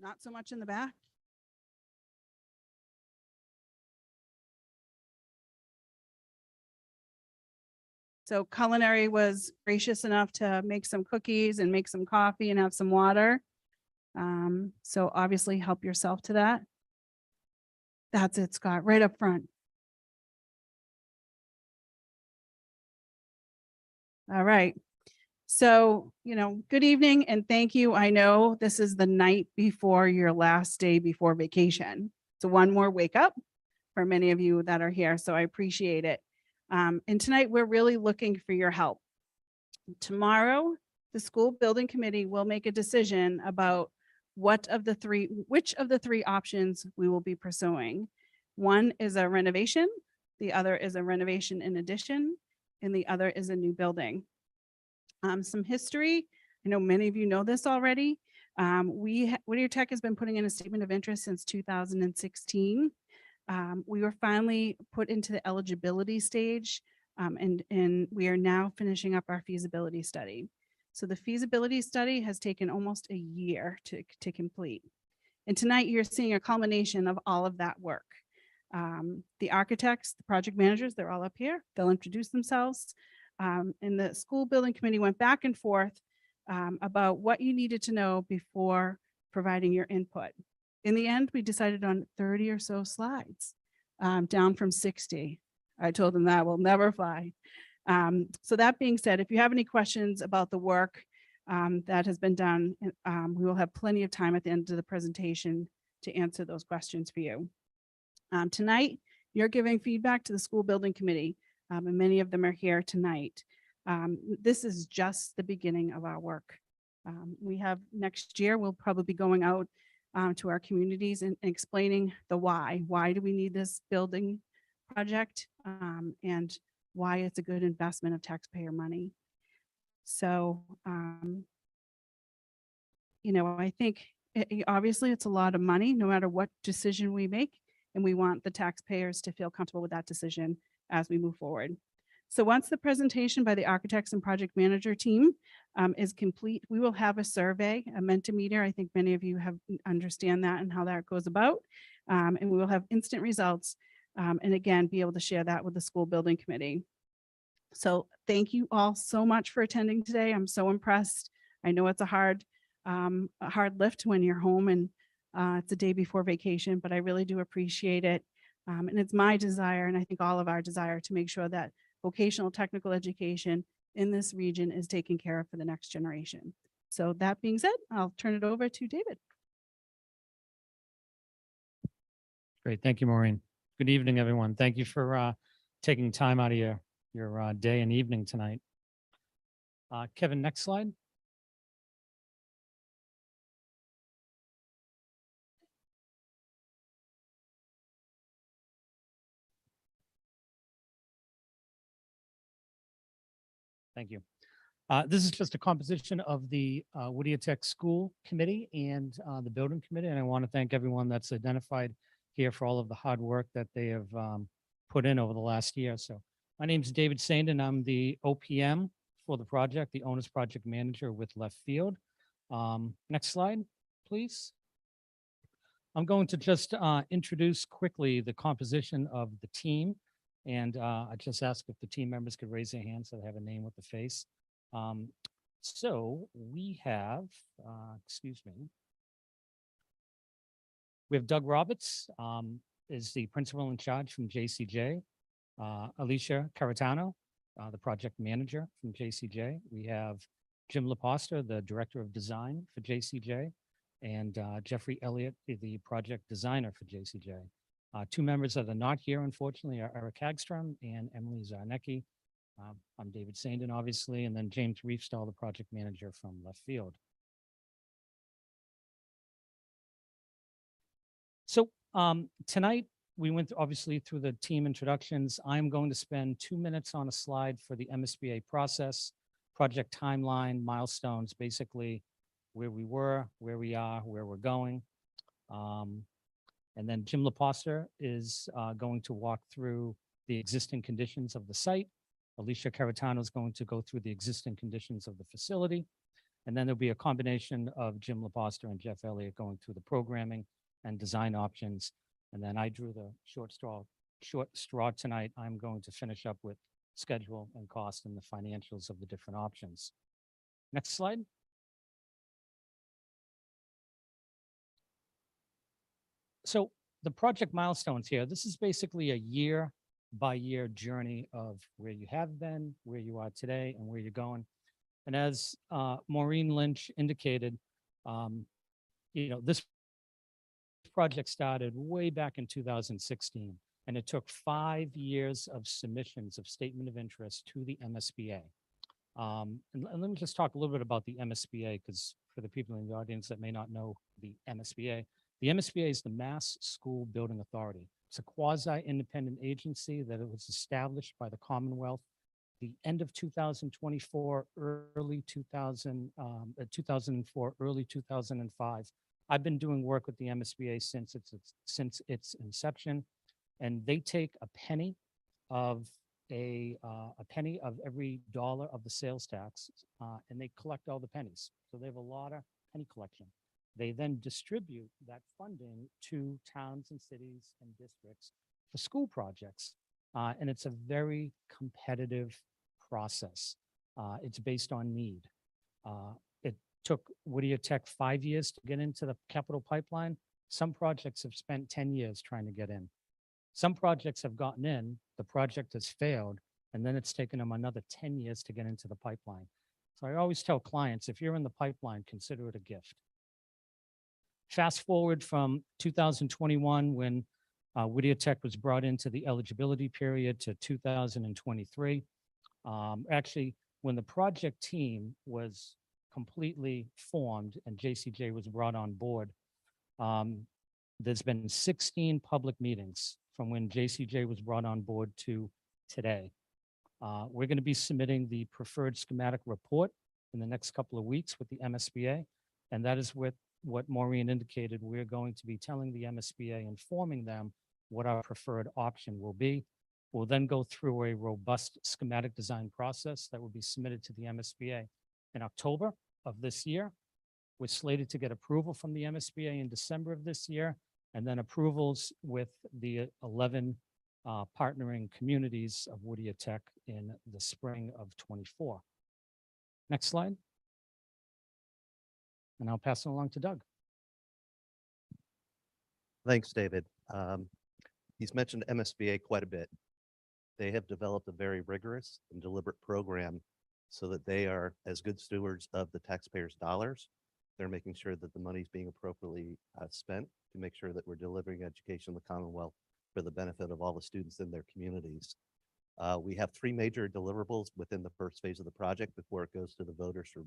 Not so much in the back? So Culinary was gracious enough to make some cookies and make some coffee and have some water. So obviously help yourself to that. That's it, Scott, right up front. All right. So, good evening and thank you. I know this is the night before your last day before vacation. So one more wake up for many of you that are here. So I appreciate it. And tonight we're really looking for your help. Tomorrow, the school building committee will make a decision about which of the three options we will be pursuing. One is a renovation, the other is a renovation in addition, and the other is a new building. Some history. I know many of you know this already. Whittier Tech has been putting in a statement of interest since 2016. We were finally put into the eligibility stage, and we are now finishing up our feasibility study. So the feasibility study has taken almost a year to complete. And tonight you're seeing a culmination of all of that work. The architects, the project managers, they're all up here. They'll introduce themselves. And the school building committee went back and forth about what you needed to know before providing your input. In the end, we decided on 30 or so slides, down from 60. I told them that will never fly. So that being said, if you have any questions about the work that has been done, we will have plenty of time at the end of the presentation to answer those questions for you. Tonight, you're giving feedback to the school building committee, and many of them are here tonight. This is just the beginning of our work. We have next year, we'll probably be going out to our communities and explaining the why. Why do we need this building project, and why it's a good investment of taxpayer money. So, I think obviously it's a lot of money no matter what decision we make, and we want the taxpayers to feel comfortable with that decision as we move forward. So once the presentation by the architects and project manager team is complete, we will have a survey, a Mentimeter. I think many of you understand that and how that goes about. And we will have instant results, and again, be able to share that with the school building committee. So thank you all so much for attending today. I'm so impressed. I know it's a hard lift when you're home and it's a day before vacation, but I really do appreciate it. And it's my desire, and I think all of our desire, to make sure that vocational technical education in this region is taken care of for the next generation. So that being said, I'll turn it over to David. Great. Thank you, Maureen. Good evening, everyone. Thank you for taking time out of your day and evening tonight. Kevin, next slide. Thank you. This is just a composition of the Whittier Tech School Committee and the Building Committee, and I want to thank everyone that's identified here for all of the hard work that they have put in over the last year. So my name is David Saint, and I'm the OPM for the project, the Owner's Project Manager with Left Field. Next slide, please. I'm going to just introduce quickly the composition of the team. And I just ask if the team members could raise their hands so they have a name with the face. So we have, excuse me. We have Doug Roberts, is the principal in charge from JCJ. Alicia Caratano, the project manager from JCJ. We have Jim LaPosta, the director of design for JCJ, and Jeffrey Elliott, the project designer for JCJ. Two members that are not here, unfortunately, are Eric Hagstrom and Emily Zarnecki. I'm David Sandin, obviously, and then James Reefstall, the project manager from Left Field. So tonight, we went obviously through the team introductions. I'm going to spend 2 minutes on a slide for the MSBA process, project timeline, milestones, basically where we were, where we are, where we're going. And then Jim LaPosta is going to walk through the existing conditions of the site. Alicia Caratano is going to go through the existing conditions of the facility. And then there'll be a combination of Jim LaPoster and Jeff Elliott going through the programming and design options. And then I drew the short straw tonight. I'm going to finish up with schedule and cost and the financials of the different options. Next slide. So the project milestones here, this is basically a year by year journey of where you have been, where you are today, and where you're going. And as Maureen Lynch indicated, this project started way back in 2016, and it took 5 years of submissions of statement of interest to the MSBA. And let me just talk a little bit about the MSBA, because for the people in the audience that may not know the MSBA is the Mass School Building Authority. It's a quasi-independent agency that it was established by the Commonwealth the end of 2024, early 2004, early 2005. I've been doing work with the MSBA since its inception, and they take a penny of a penny of every dollar of the sales tax, and they collect all the pennies. So they have a lot of penny collection. They then distribute that funding to towns and cities and districts for school projects. And it's a very competitive process. It's based on need. It took Whittier Tech 5 years to get into the capital pipeline. Some projects have spent 10 years trying to get in. Some projects have gotten in, the project has failed, and then it's taken them another 10 years to get into the pipeline. So I always tell clients, if you're in the pipeline, consider it a gift. Fast forward from 2021, when Whittier Tech was brought into the eligibility period, to 2023. Actually, when the project team was completely formed and JCJ was brought on board, there's been 16 public meetings from when JCJ was brought on board to today. We're going to be submitting the preferred schematic report in the next couple of weeks with the MSBA, and that is what Maureen indicated. We're going to be telling the MSBA, informing them what our preferred option will be. We'll then go through a robust schematic design process that will be submitted to the MSBA in October of this year. We're slated to get approval from the MSBA in December of this year, and then approvals with the 11 partnering communities of Whittier Tech in the spring of 24. Next slide. And I'll pass it along to Doug. Thanks, David. He's mentioned MSBA quite a bit. They have developed a very rigorous and deliberate program so that they are as good stewards of the taxpayers' dollars. They're making sure that the money is being appropriately spent to make sure that we're delivering education in the Commonwealth for the benefit of all the students in their communities. We have 3 major deliverables within the first phase of the project before it goes to the voters for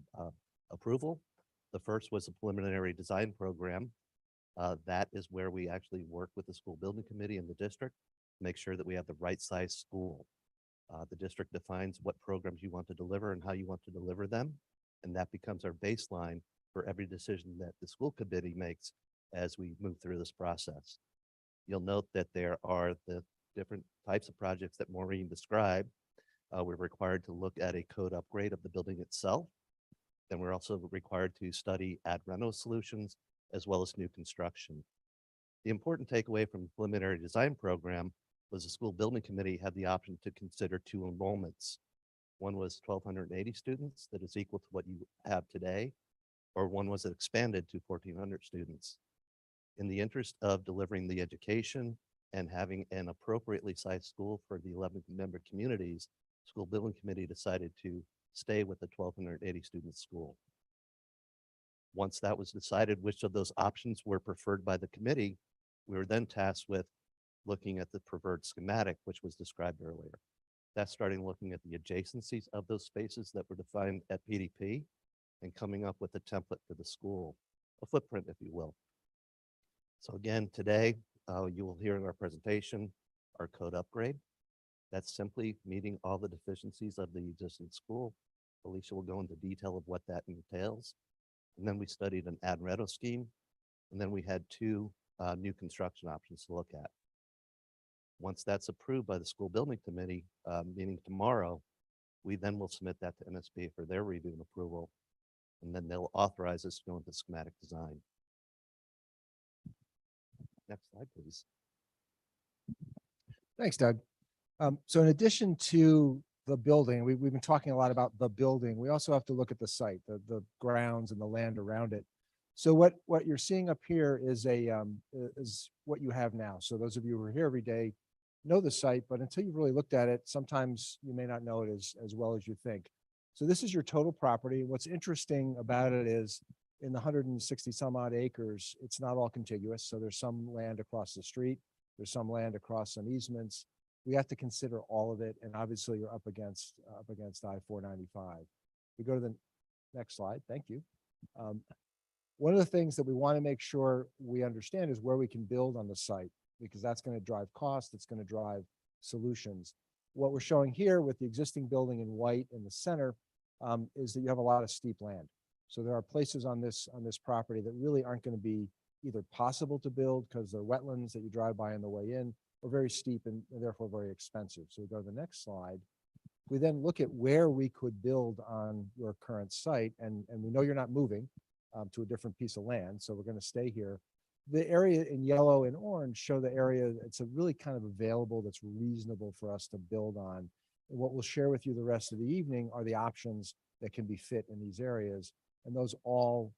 approval. The first was a preliminary design program. That is where we actually work with the school building committee and the district to make sure that we have the right size school. The district defines what programs you want to deliver and how you want to deliver them. And that becomes our baseline for every decision that the school committee makes as we move through this process. You'll note that there are the different types of projects that Maureen described. We're required to look at a code upgrade of the building itself. Then we're also required to study ad reno solutions as well as new construction. The important takeaway from the preliminary design program was the school building committee had the option to consider 2 enrollments. One was 1,280 students, that is equal to what you have today, or one was expanded to 1,400 students. In the interest of delivering the education and having an appropriately sized school for the 11 member communities, school building committee decided to stay with the 1,280 student school. Once that was decided, which of those options were preferred by the committee, we were then tasked with looking at the preferred schematic, which was described earlier. That's starting looking at the adjacencies of those spaces that were defined at PDP and coming up with a template for the school, a footprint, if you will. So again, today, you will hear in our presentation, our code upgrade. That's simply meeting all the deficiencies of the existing school. Alicia will go into detail of what that entails. And then we studied an ad reno scheme. And then we had 2 new construction options to look at. Once that's approved by the school building committee, meeting tomorrow, we then will submit that to MSBA for their review and approval. And and then they'll authorize us to go into schematic design. Next slide, please. Thanks, Doug. So in addition to the building, we've been talking a lot about the building. We also have to look at the site, the grounds and the land around it. So what you're seeing up here is is what you have now. So those of you who are here every day know the site, but until you've really looked at it, sometimes you may not know it as well as you think. So this is your total property. What's interesting about it is in the 160 some odd acres, it's not all contiguous. So there's some land across the street. There's some land across some easements. We have to consider all of it. And obviously you're up against I-495. We go to the next slide. Thank you. One of the things that we want to make sure we understand is where we can build on the site, because that's going to drive cost. It's going to drive solutions. What we're showing here with the existing building in white in the center is that you have a lot of steep land. So there are places on this property that really aren't going to be either possible to build because they're wetlands that you drive by on the way in, or very steep and therefore very expensive. So we go to the next slide. We then look at where we could build on your current site, and we know you're not moving to a different piece of land, so we're going to stay here. The area in yellow and orange show the area that's a really kind of available, that's reasonable for us to build on. And what we'll share with you the rest of the evening are the options that can be fit in these areas. And those all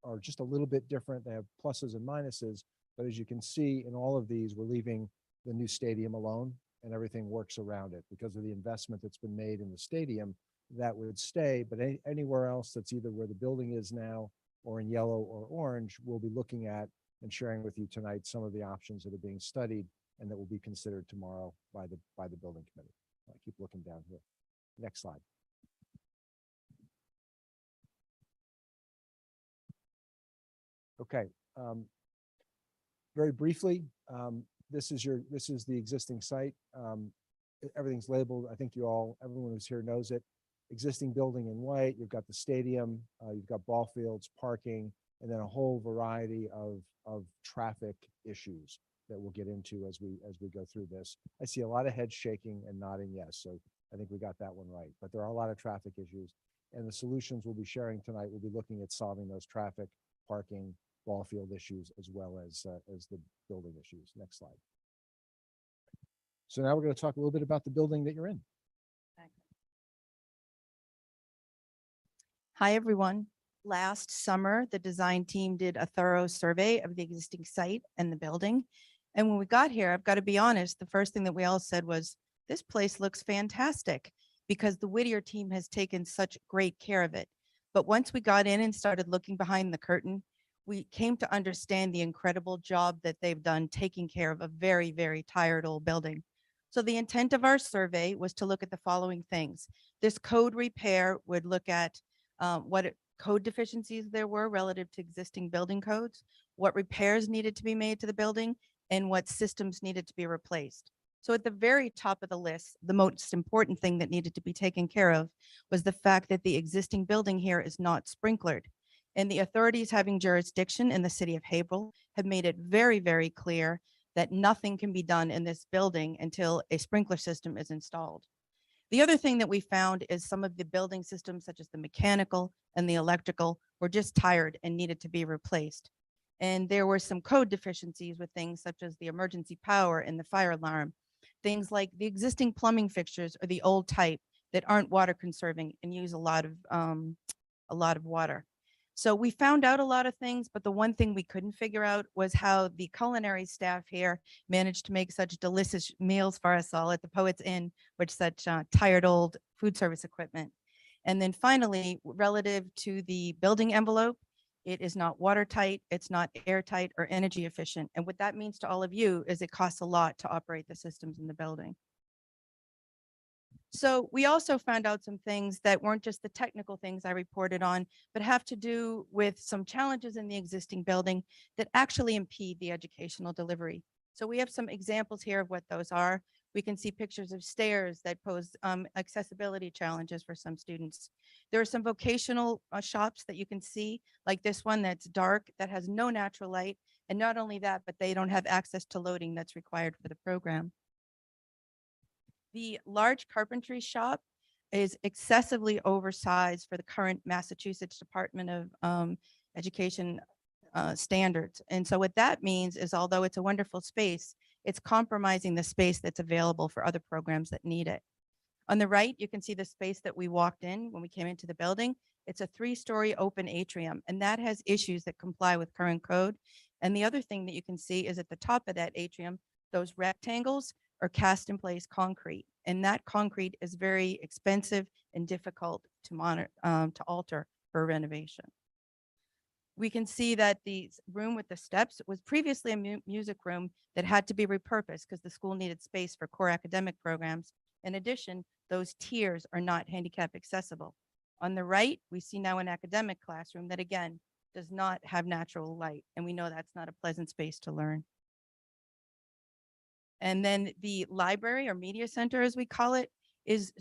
are just a little bit different. They have pluses and minuses, but as you can see in all of these, we're leaving the new stadium alone and everything works around it because of the investment that's been made in the stadium. That would stay, but anywhere else that's either where the building is now or in yellow or orange, we'll be looking at and sharing with you tonight some of the options that are being studied and that will be considered tomorrow by the building committee. I keep looking down here. Next slide. Okay. Very briefly, this is the existing site. Everything's labeled. I think everyone who's here knows it. Existing building in white. You've got the stadium. You've got ball fields, parking, and then a whole variety of traffic issues that we'll get into as we go through this. I see a lot of heads shaking and nodding yes, so I think we got that one right. But there are a lot of traffic issues, and the solutions we'll be sharing tonight, we'll be looking at solving those traffic, parking, ball field issues, as well as the building issues. Next slide. So now we're going to talk a little bit about the building that you're in. Hi, everyone. Last summer, the design team did a thorough survey of the existing site and the building. And when we got here, I've got to be honest, the first thing that we all said was, this place looks fantastic, because the Whittier team has taken such great care of it. But once we got in and started looking behind the curtain, we came to understand the incredible job that they've done taking care of a very, very tired old building. So the intent of our survey was to look at the following things. This code repair would look at what code deficiencies there were relative to existing building codes, what repairs needed to be made to the building, and what systems needed to be replaced. So at the very top of the list, the most important thing that needed to be taken care of was the fact that the existing building here is not sprinklered. And the authorities having jurisdiction in the city of Haverhill have made it very, very clear that nothing can be done in this building until a sprinkler system is installed. The other thing that we found is some of the building systems, such as the mechanical and the electrical, were just tired and needed to be replaced. And there were some code deficiencies with things such as the emergency power and the fire alarm. Things like the existing plumbing fixtures are the old type that aren't water conserving and use a lot of water. So we found out a lot of things, but the one thing we couldn't figure out was how the culinary staff here managed to make such delicious meals for us all at the Poets Inn with such tired old food service equipment. And then finally, relative to the building envelope, it is not watertight, it's not airtight or energy efficient. And what that means to all of you is it costs a lot to operate the systems in the building. So we also found out some things that weren't just the technical things I reported on, but have to do with some challenges in the existing building that actually impede the educational delivery. So we have some examples here of what those are. We can see pictures of stairs that pose accessibility challenges for some students. There are some vocational shops that you can see, like this one that's dark, that has no natural light. And not only that, but they don't have access to loading that's required for the program. The large carpentry shop is excessively oversized for the current Massachusetts Department of Education standards. And so what that means is, although it's a wonderful space, it's compromising the space that's available for other programs that need it. On the right, you can see the space that we walked in when we came into the building. It's a 3-story open atrium, and that has issues that comply with current code. And the other thing that you can see is at the top of that atrium, those rectangles are cast in place concrete. And that concrete is very expensive and difficult to monitor, to alter for renovation. We can see that the room with the steps was previously a music room that had to be repurposed because the school needed space for core academic programs. In addition, those tiers are not handicap accessible. On the right, we see now an academic classroom that, again, does not have natural light, and we know that's not a pleasant space to learn. And then the library, or media center as we call it, it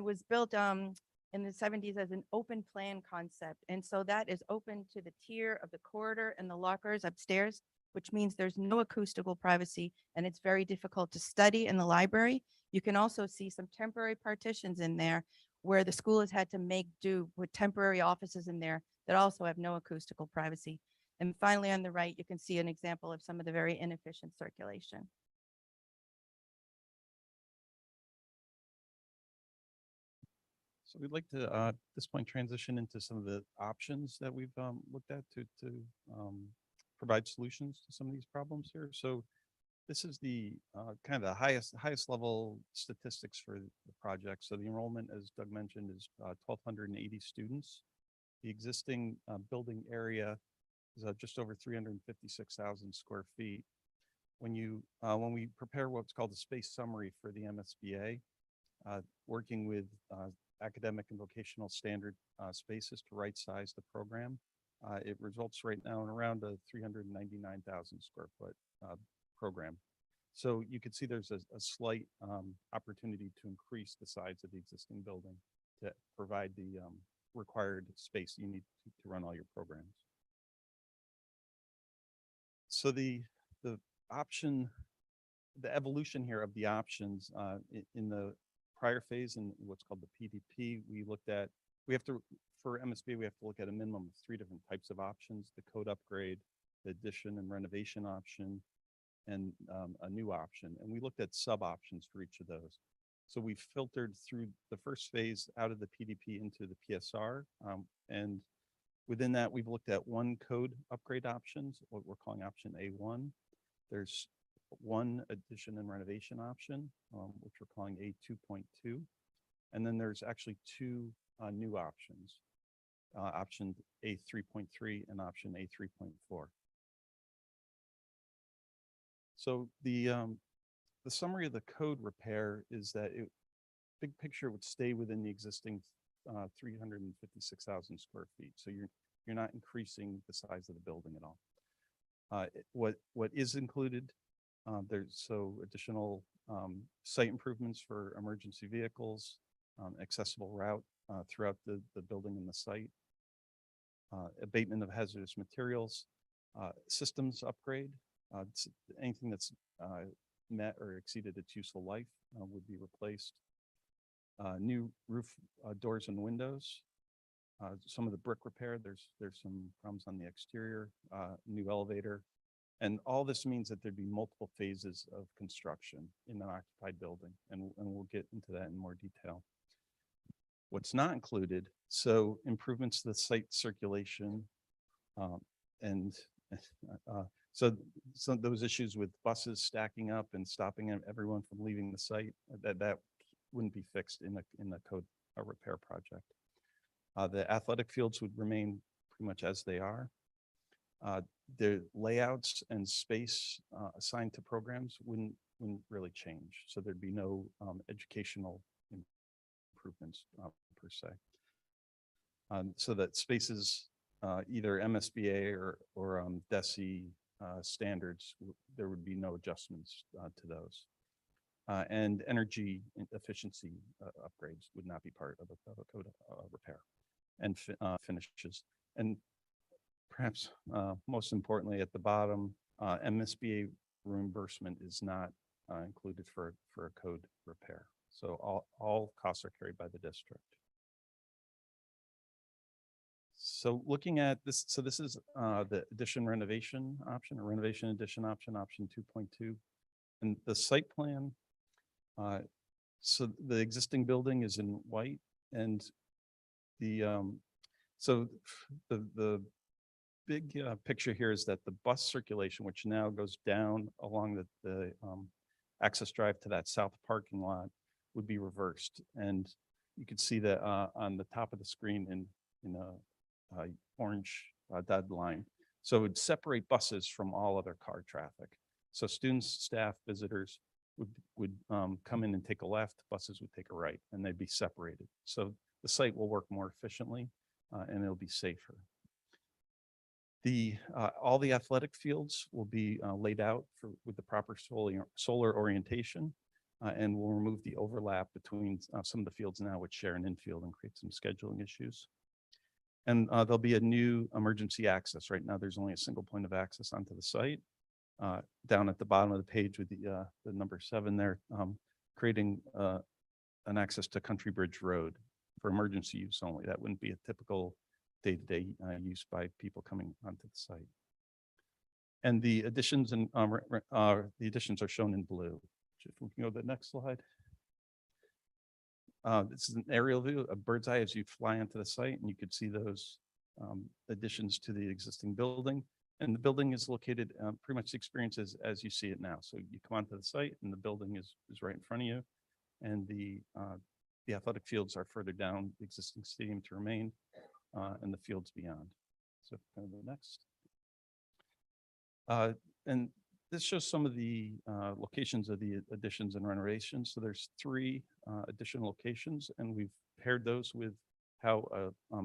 was built in the 70s as an open plan concept. And so that is open to the tier of the corridor and the lockers upstairs, which means there's no acoustical privacy, and it's very difficult to study in the library. You can also see some temporary partitions in there where the school has had to make do with temporary offices in there that also have no acoustical privacy. And finally, on the right, you can see an example of some of the very inefficient circulation. So we'd like to, at this point, transition into some of the options that we've looked at to provide solutions to some of these problems here. So this is the kind of the highest level statistics for the project. So the enrollment, as Doug mentioned, is 1,280 students. The existing building area is just over 356,000 square feet. When we prepare what's called the space summary for the MSBA, working with academic and vocational standard spaces to right size the program, it results right now in around a 399,000 square foot program. So you can see there's a slight opportunity to increase the size of the existing building to provide the required space you need to run all your programs. So the option, the evolution here of the options in the prior phase in what's called the PDP, for MSB, we have to look at a minimum of 3 different types of options: the code upgrade, the addition and renovation option, and a new option. And we looked at sub options for each of those. So we filtered through the first phase out of the PDP into the PSR. And within that, we've looked at 1 code upgrade options, what we're calling option A1. There's 1 addition and renovation option, which we're calling A2.2. And then there's actually 2 new options, option A3.3 and option A3.4. So the summary of the code repair is that big picture would stay within the existing 356,000 square feet. So you're not increasing the size of the building at all. What is included, there's additional site improvements for emergency vehicles, accessible route throughout the building and the site, abatement of hazardous materials, systems upgrade. Anything that's met or exceeded its useful life would be replaced. New roof doors and windows. Some of the brick repair, there's some problems on the exterior, new elevator. And all this means that there'd be multiple phases of construction in an occupied building. And we'll get into that in more detail. What's not included, so improvements to the site circulation, and so those issues with buses stacking up and stopping everyone from leaving the site, that wouldn't be fixed in the code repair project. The athletic fields would remain pretty much as they are. The layouts and space assigned to programs wouldn't really change. So there'd be no educational improvements per se. So that spaces, either MSBA or DESE standards, there would be no adjustments to those. And energy efficiency upgrades would not be part of a code repair and finishes. And perhaps most importantly, at the bottom, MSBA reimbursement is not included for a code repair. So all costs are carried by the district. So looking at this, so this is the addition renovation option, or renovation addition option, option 2.2. And the site plan, so the existing building is in white, and so the big picture here is that the bus circulation, which now goes down along the access drive to that south parking lot, would be reversed. And you can see that on the top of the screen in a orange dotted line. So it would separate buses from all other car traffic. So students, staff, visitors would come in and take a left, buses would take a right, and they'd be separated. So the site will work more efficiently and it'll be safer. All the athletic fields will be laid out with the proper solar orientation, and we'll remove the overlap between some of the fields now which share an infield and create some scheduling issues. And there'll be a new emergency access. Right now, there's only a single point of access onto the site. Down at the bottom of the page with the number 7 there, creating an access to Country Bridge Road for emergency use only. That wouldn't be a typical day-to-day use by people coming onto the site. And the additions and the additions are shown in blue. If we can go to the next slide. This is an aerial view, a bird's eye as you fly onto the site, and you could see those additions to the existing building. And the building is located pretty much the experience as you see it now. So you come onto the site and the building is right in front of you. And the athletic fields are further down the existing stadium to remain, and the fields beyond. So kind of the next. And this shows some of the locations of the additions and renovations. So there's 3 additional locations, and we've paired those with how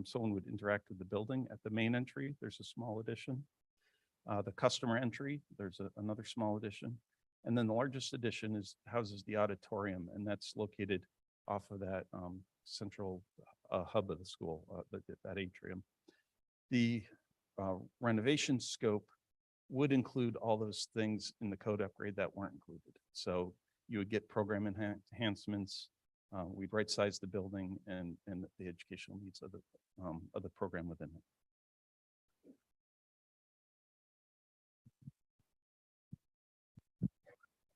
someone would interact with the building. At the main entry, there's a small addition. The customer entry, there's another small addition. And then the largest addition houses the auditorium, and that's located off of that central hub of the school, that atrium. The renovation scope would include all those things in the code upgrade that weren't included. So you would get program enhancements. We'd right size the building and the educational needs of the program within it.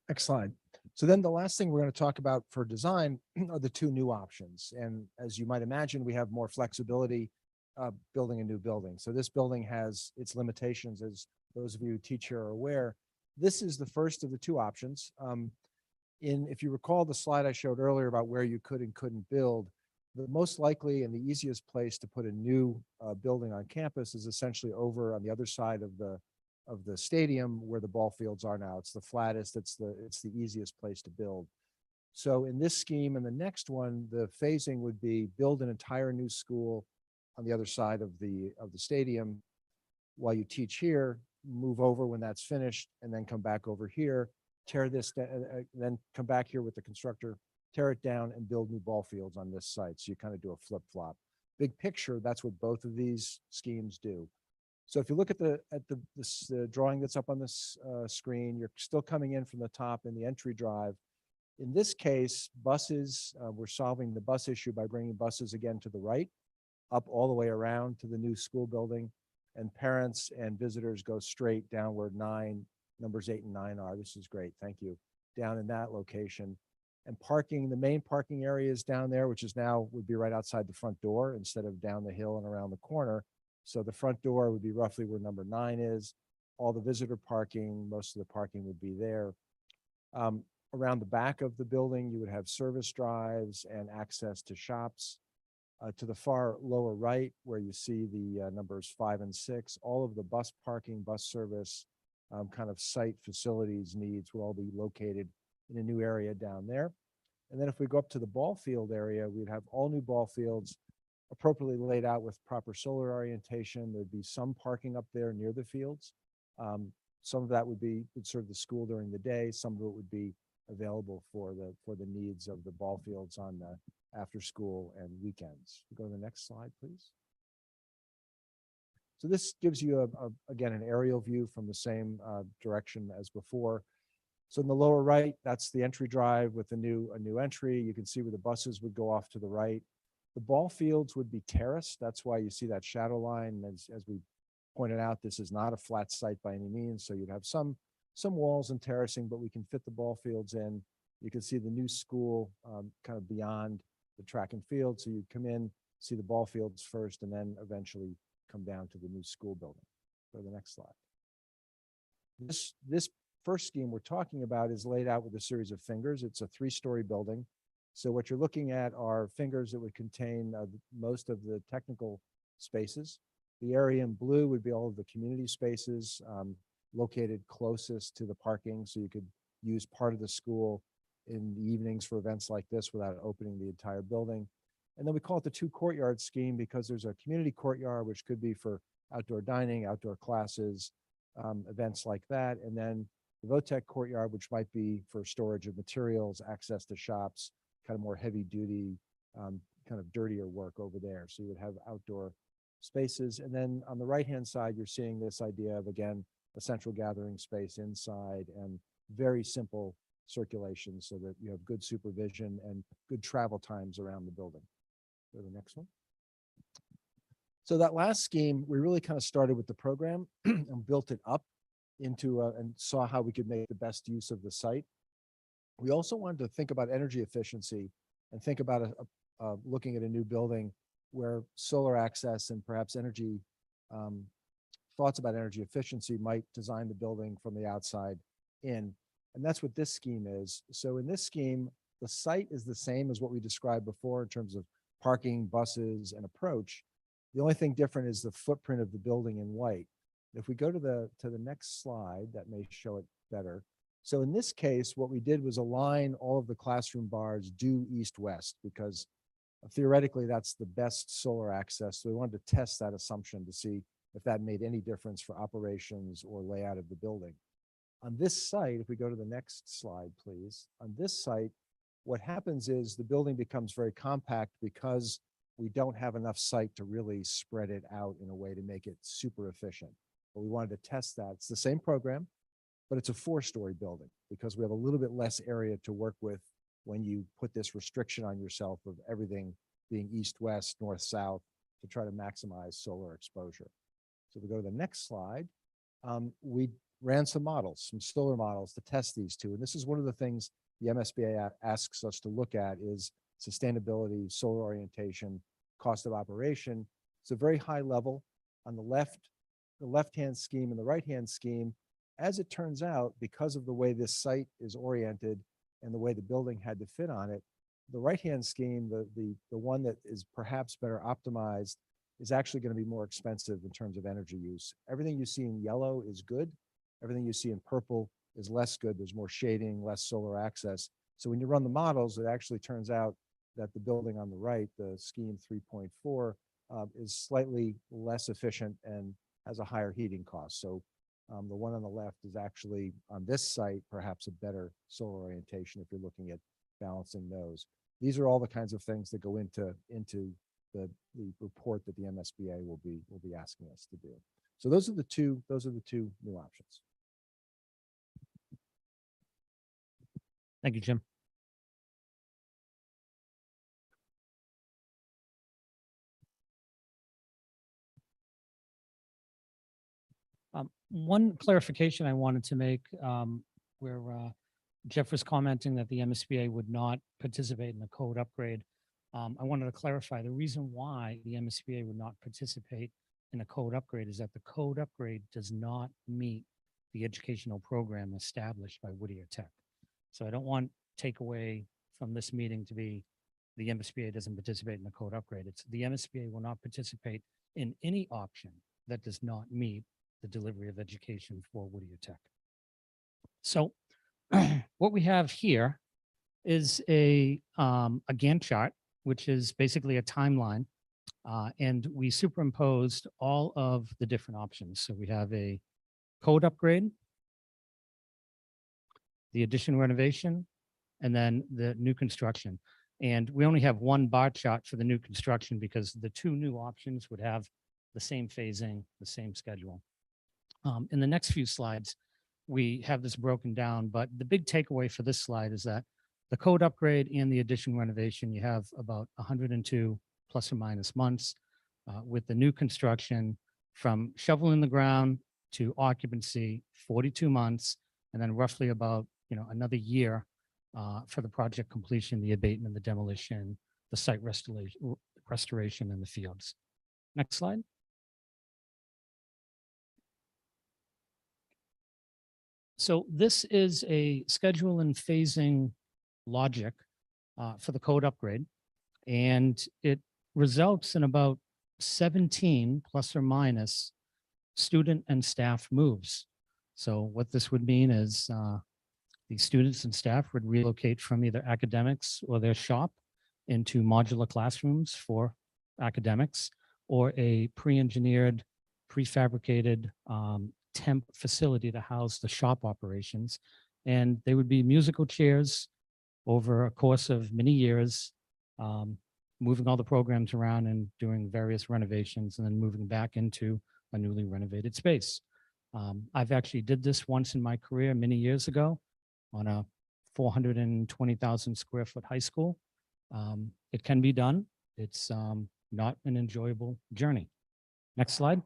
Next slide. So then the last thing we're going to talk about for design are the 2 new options. And as you might imagine, we have more flexibility building a new building. So this building has its limitations, as those of you who teach here are aware. This is the first of the 2 options. If you recall the slide I showed earlier about where you could and couldn't build, the most likely and the easiest place to put a new building on campus is essentially over on the other side of the stadium where the ball fields are now. It's the flattest, it's the easiest place to build. So in this scheme and the next one, the phasing would be build an entire new school on the other side of the stadium while you teach here, move over when that's finished, and then come back over here, tear this, then come back here with the constructor, tear it down and build new ball fields on this site. So you kind of do a flip-flop. Big picture, that's what both of these schemes do. So if you look at the drawing that's up on this screen, you're still coming in from the top in the entry drive. In this case, buses, we're solving the bus issue by bringing buses again to the right, up all the way around to the new school building, and parents and visitors go straight down where numbers 8 and 9 are. This is great, thank you. Down in that location. And parking, the main parking area is down there, which is now would be right outside the front door instead of down the hill and around the corner. So the front door would be roughly where number 9 is. All the visitor parking, most of the parking would be there. Around the back of the building, you would have service drives and access to shops. To the far lower right, where you see the numbers 5 and 6, all of the bus parking, bus service, kind of site facilities needs will all be located in a new area down there. And then if we go up to the ball field area, we'd have all new ball fields appropriately laid out with proper solar orientation. There'd be some parking up there near the fields. Some of that would serve the school during the day. Some of it would be available for the needs of the ball fields on the after school and weekends. Go to the next slide, please. So this gives you again an aerial view from the same direction as before. So in the lower right, that's the entry drive with a new entry. You can see where the buses would go off to the right. The ball fields would be terraced. That's why you see that shadow line. As we pointed out, this is not a flat site by any means. So you'd have some walls and terracing, but we can fit the ball fields in. You can see the new school kind of beyond the track and field. So you come in, see the ball fields first, and then eventually come down to the new school building. Go to the next slide. This first scheme we're talking about is laid out with a series of fingers. It's a 3-story building. So what you're looking at are fingers that would contain most of the technical spaces. The area in blue would be all of the community spaces located closest to the parking. So you could use part of the school in the evenings for events like this without opening the entire building. And then we call it the 2 courtyard scheme because there's a community courtyard, which could be for outdoor dining, outdoor classes, events like that. And then the Votech courtyard, which might be for storage of materials, access to shops, kind of more heavy duty, kind of dirtier work over there. So you would have outdoor spaces. And then on the right-hand side, you're seeing this idea of, again, a central gathering space inside and very simple circulation so that you have good supervision and good travel times around the building. Go to the next one. So that last scheme, we really kind of started with the program and built it up into and saw how we could make the best use of the site. We also wanted to think about energy efficiency and think about looking at a new building where solar access and perhaps energy thoughts about energy efficiency might design the building from the outside in. And that's what this scheme is. So in this scheme, the site is the same as what we described before in terms of parking, buses, and approach. The only thing different is the footprint of the building in white. If we go to the next slide, that may show it better. So in this case, what we did was align all of the classroom bars due east-west because theoretically that's the best solar access. So we wanted to test that assumption to see if that made any difference for operations or layout of the building. On this site, if we go to the next slide, please, on this site, what happens is the building becomes very compact because we don't have enough site to really spread it out in a way to make it super efficient. But we wanted to test that. It's the same program, but it's a 4-story building because we have a little bit less area to work with when you put this restriction on yourself of everything being east-west, north-south to try to maximize solar exposure. So we go to the next slide. We ran some models, some solar models to test these two. And this is one of the things the MSBA asks us to look at is sustainability, solar orientation, cost of operation. It's a very high level. On the left-hand scheme and the right-hand scheme, as it turns out, because of the way this site is oriented and the way the building had to fit on it, the right-hand scheme, the one that is perhaps better optimized, is actually going to be more expensive in terms of energy use. Everything you see in yellow is good. Everything you see in purple is less good. There's more shading, less solar access. So when you run the models, it actually turns out that the building on the right, the scheme 3.4, is slightly less efficient and has a higher heating cost. So the one on the left is actually on this site, perhaps a better solar orientation if you're looking at balancing those. These are all the kinds of things that go into the report that the MSBA will be asking us to do. So those are the two new options. Thank you, Jim. One clarification I wanted to make where Jeff was commenting that the MSBA would not participate in the code upgrade. I wanted to clarify the reason why the MSBA would not participate in a code upgrade is that the code upgrade does not meet the educational program established by Whittier Tech. So I don't want takeaway from this meeting to be the MSBA doesn't participate in the code upgrade. It's the MSBA will not participate in any option that does not meet the delivery of education for Whittier Tech. So what we have here is a Gantt chart, which is basically a timeline. And we superimposed all of the different options. So we have a code upgrade, the addition renovation, and then the new construction. And we only have one bar chart for the new construction because the two new options would have the same phasing, the same schedule. In the next few slides, we have this broken down, but the big takeaway for this slide is that the code upgrade and the addition renovation, you have about 102 plus or minus months. With the new construction, from shovel in the ground to occupancy, 42 months, and then roughly about, another year for the project completion, the abatement, the demolition, the site restoration in the fields. Next slide. So this is a schedule and phasing logic for the code upgrade, and it results in about 17 plus or minus student and staff moves. So what this would mean is the students and staff would relocate from either academics or their shop into modular classrooms for academics, or a pre-engineered, prefabricated temp facility to house the shop operations. And they would be musical chairs over a course of many years, moving all the programs around and doing various renovations and then moving back into a newly renovated space. I've actually did this once in my career many years ago on a 420,000 square foot high school. It can be done. It's not an enjoyable journey. Next slide.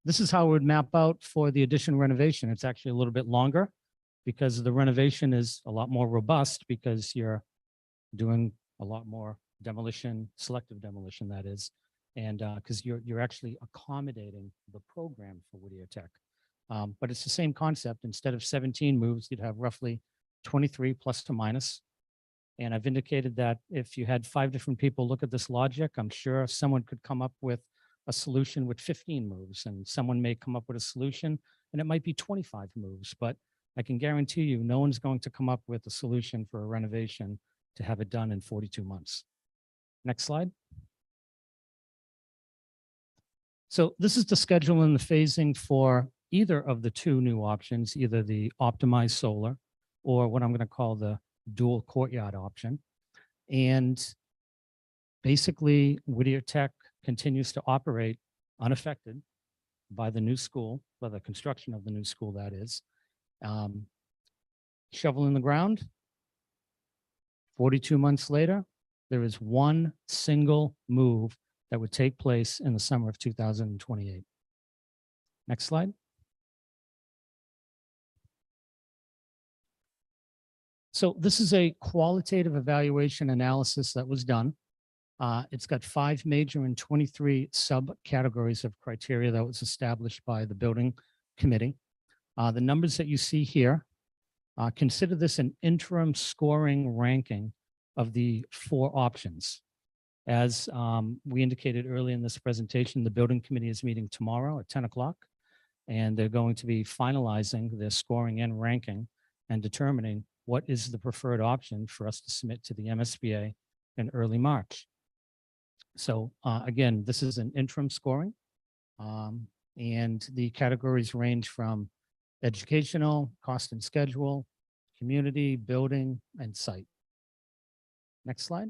This is how it would map out for the addition renovation. It's actually a little bit longer because the renovation is a lot more robust because you're doing a lot more demolition, selective demolition, that is, and because you're actually accommodating the program for Whittier Tech. But it's the same concept. Instead of 17 moves, you'd have roughly 23 plus or minus. And I've indicated that if you had 5 different people look at this logic, I'm sure someone could come up with a solution with 15 moves, and someone may come up with a solution and it might be 25 moves, but I can guarantee you no one's going to come up with a solution for a renovation to have it done in 42 months. Next slide. So this is the schedule and the phasing for either of the 2 new options, either the optimized solar or what I'm going to call the dual courtyard option. And basically, Whittier Tech continues to operate unaffected by the new school, by the construction of the new school, that is. Shovel in the ground. 42 months later, there is one single move that would take place in the summer of 2028. Next slide. So this is a qualitative evaluation analysis that was done. It's got 5 major and 23 subcategories of criteria that was established by the building committee. The numbers that you see here, consider this an interim scoring ranking of the 4 options. As we indicated early in this presentation, the building committee is meeting tomorrow at 10 o'clock, and they're going to be finalizing their scoring and ranking and determining what is the preferred option for us to submit to the MSBA in early March. So again, this is an interim scoring, and the categories range from educational, cost and schedule, community, building, and site. Next slide.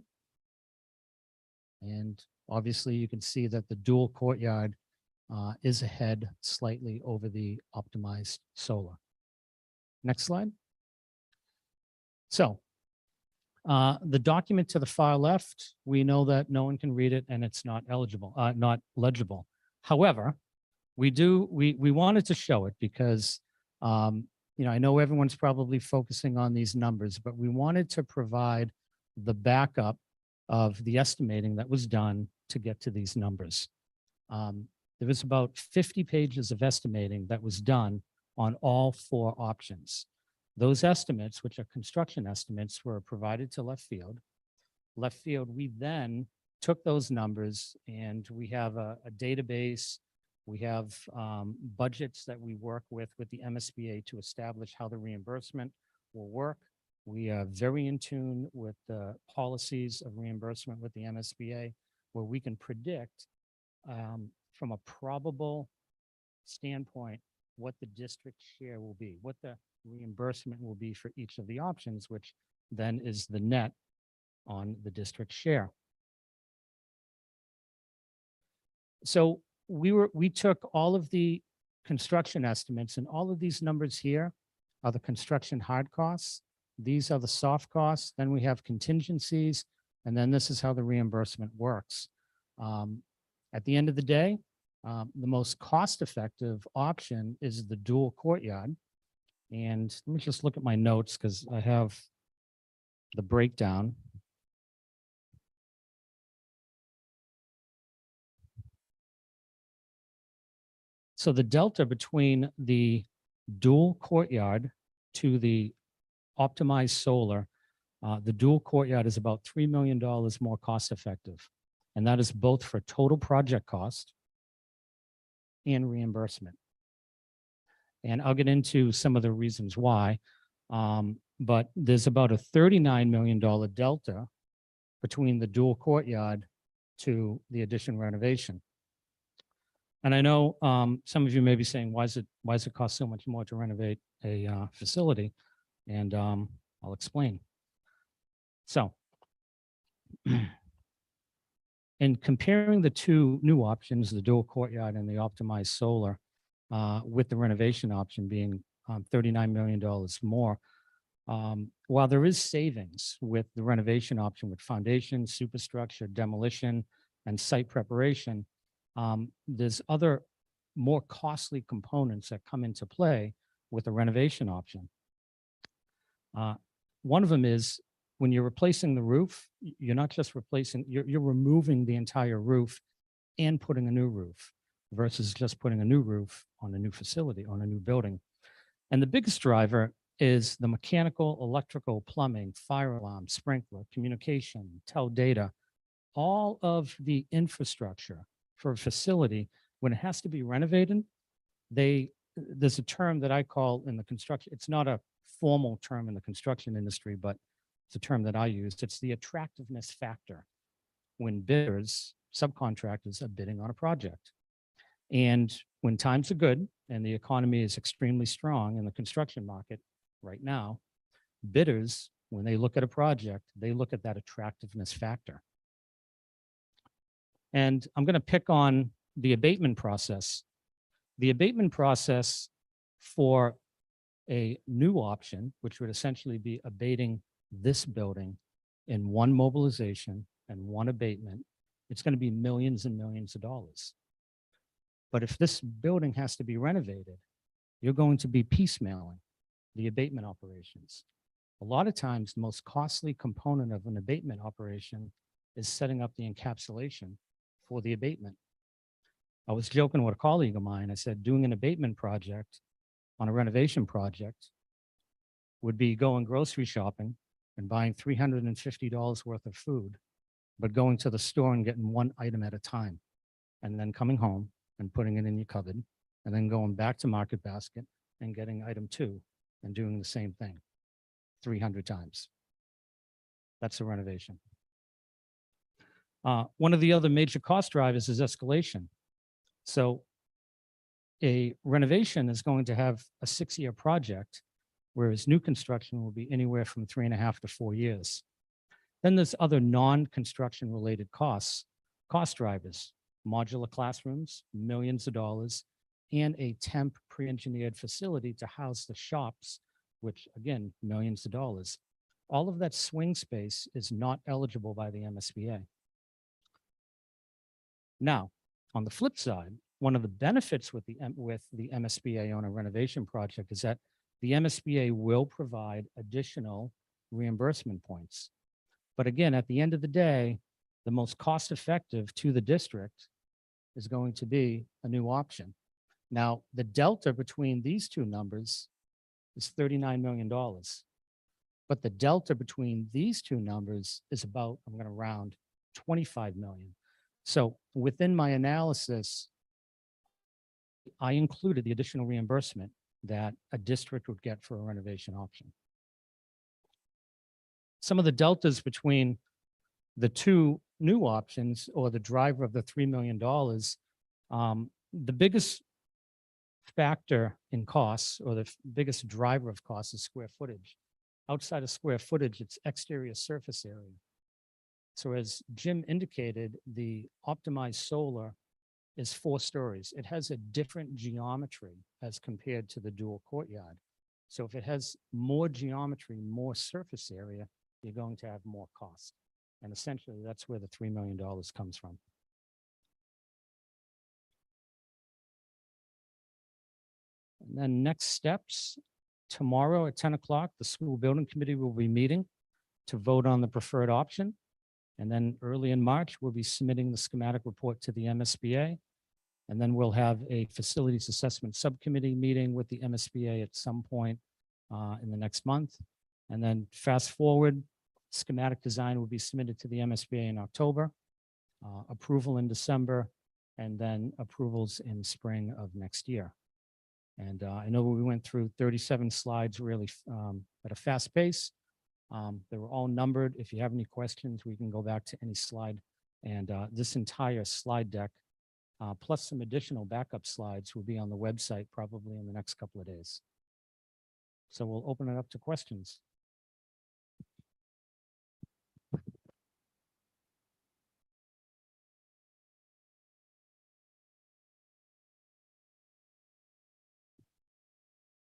And obviously you can see that the dual courtyard is ahead slightly over the optimized solar. Next slide. So the document to the far left, we know that no one can read it and it's not not legible. However, we wanted to show it because, I know everyone's probably focusing on these numbers, but we wanted to provide the backup of the estimating that was done to get to these numbers. There was about 50 pages of estimating that was done on all 4 options. Those estimates, which are construction estimates, were provided to Left Field. Left Field, we then took those numbers and we have a database. We have budgets that we work with the MSBA to establish how the reimbursement will work. We are very in tune with the policies of reimbursement with the MSBA, where we can predict from a probable standpoint what the district share will be, what the reimbursement will be for each of the options, which then is the net on the district share. So we took all of the construction estimates, and all of these numbers here are the construction hard costs. These are the soft costs. Then we have contingencies, and then this is how the reimbursement works. At the end of the day, the most cost-effective option is the dual courtyard. And let me just look at my notes because I have the breakdown. So the delta between the dual courtyard to the optimized solar, the dual courtyard is about $3 million more cost effective. And that is both for total project cost and reimbursement. And I'll get into some of the reasons why, but there's about a $39 million delta between the dual courtyard to the addition renovation. And I know some of you may be saying, why does it cost so much more to renovate a facility? And I'll explain. So, in comparing the two new options, the dual courtyard and the optimized solar, with the renovation option being $39 million more, while there is savings with the renovation option with foundation, superstructure, demolition, and site preparation, there's other more costly components that come into play with the renovation option. One of them is when you're replacing the roof, you're not just replacing, you're removing the entire roof and putting a new roof versus just putting a new roof on a new facility, on a new building. And the biggest driver is the mechanical, electrical, plumbing, fire alarm, sprinkler, communication, tel data, all of the infrastructure for a facility. When it has to be renovated, there's a term that I call in the construction, it's not a formal term in the construction industry, but it's a term that I use. It's the attractiveness factor when bidders, subcontractors are bidding on a project. And when times are good and the economy is extremely strong in the construction market right now, bidders, when they look at a project, they look at that attractiveness factor. And I'm going to pick on the abatement process. The abatement process for a new option, which would essentially be abating this building in one mobilization and one abatement, it's going to be millions and millions of dollars. But if this building has to be renovated, you're going to be piecemealing the abatement operations. A lot of times, the most costly component of an abatement operation is setting up the encapsulation for the abatement. I was joking with a colleague of mine. I said, doing an abatement project on a renovation project would be going grocery shopping and buying $350 worth of food, but going to the store and getting one item at a time, and then coming home and putting it in your cupboard, and then going back to Market Basket and getting item 2 and doing the same thing 300 times. That's a renovation. One of the other major cost drivers is escalation. So a renovation is going to have a 6-year project, whereas new construction will be anywhere from 3.5 to 4 years. Then there's other non-construction related cost drivers, modular classrooms, millions of dollars, and a temp pre-engineered facility to house the shops, which again, millions of dollars. All of that swing space is not eligible by the MSBA. Now, on the flip side, one of the benefits with the MSBA on a renovation project is that the MSBA will provide additional reimbursement points. But again, at the end of the day, the most cost effective to the district is going to be a new option. Now, the delta between these two numbers is $39 million. But the delta between these two numbers is about, I'm going to round, 25 million. So within my analysis, I included the additional reimbursement that a district would get for a renovation option. Some of the deltas between the two new options, or the driver of the $3 million, the biggest factor in costs, or the biggest driver of costs, is square footage. Outside of square footage, it's exterior surface area. So as Jim indicated, the optimized solar is 4 stories. It has a different geometry as compared to the dual courtyard. So if it has more geometry, more surface area, you're going to have more cost. And essentially, that's where the $3 million comes from. And then next steps, tomorrow at 10 o'clock, the school building committee will be meeting to vote on the preferred option. And then early in March, we'll be submitting the schematic report to the MSBA. And then we'll have a facilities assessment subcommittee meeting with the MSBA at some point in the next month. And then fast forward, schematic design will be submitted to the MSBA in October, approval in December, and then approvals in spring of next year. And I know we went through 37 slides really at a fast pace. They were all numbered. If you have any questions, we can go back to any slide. And this entire slide deck, plus some additional backup slides, will be on the website probably in the next couple of days. So we'll open it up to questions.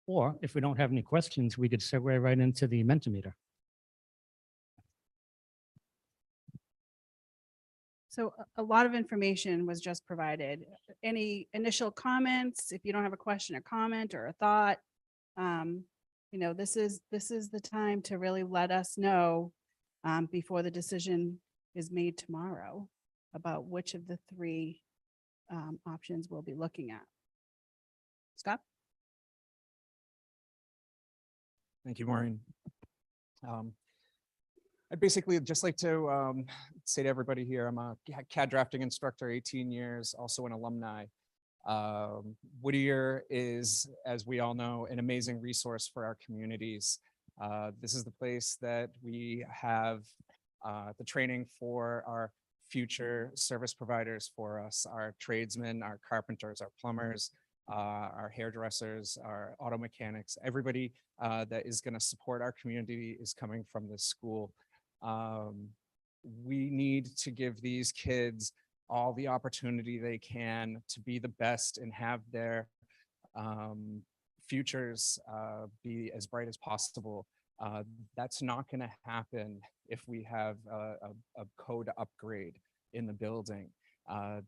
Or if we don't have any questions, we could segue right into the Mentimeter. So a lot of information was just provided. Any initial comments? If you don't have a question or comment or a thought, you know, this is the time to really let us know before the decision is made tomorrow about which of the 3 options we'll be looking at. Scott? Thank you, Maureen. I'd basically just like to say to everybody here, I'm a CAD drafting instructor, 18 years, also an alumni. Whittier is, as we all know, an amazing resource for our communities. This is the place that we have the training for our future service providers for us, our tradesmen, our carpenters, our plumbers, our hairdressers, our auto mechanics, everybody that is going to support our community is coming from this school. We need to give these kids all the opportunity they can to be the best and have their futures be as bright as possible. That's not going to happen if we have a code upgrade in the building.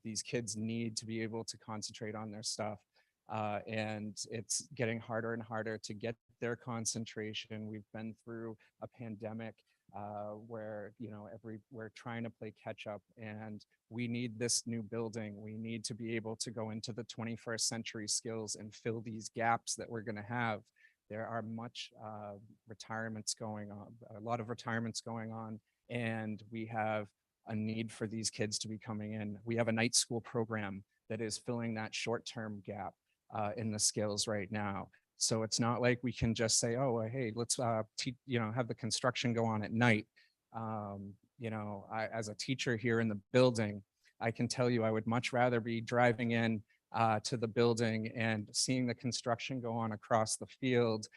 These kids need to be able to concentrate on their stuff. And it's getting harder and harder to get their concentration. We've been through a pandemic where, you know, we're trying to play catch up, and we need this new building. We need to be able to go into the 21st century skills and fill these gaps that we're going to have. There are much retirements going on, a lot of retirements going on, and we have a need for these kids to be coming in. We have a night school program that is filling that short-term gap in the skills right now. So it's not like we can just say, oh, well, hey, let's have the construction go on at night. As a teacher here in the building, I can tell you I would much rather be driving in to the building and seeing the construction go on across the field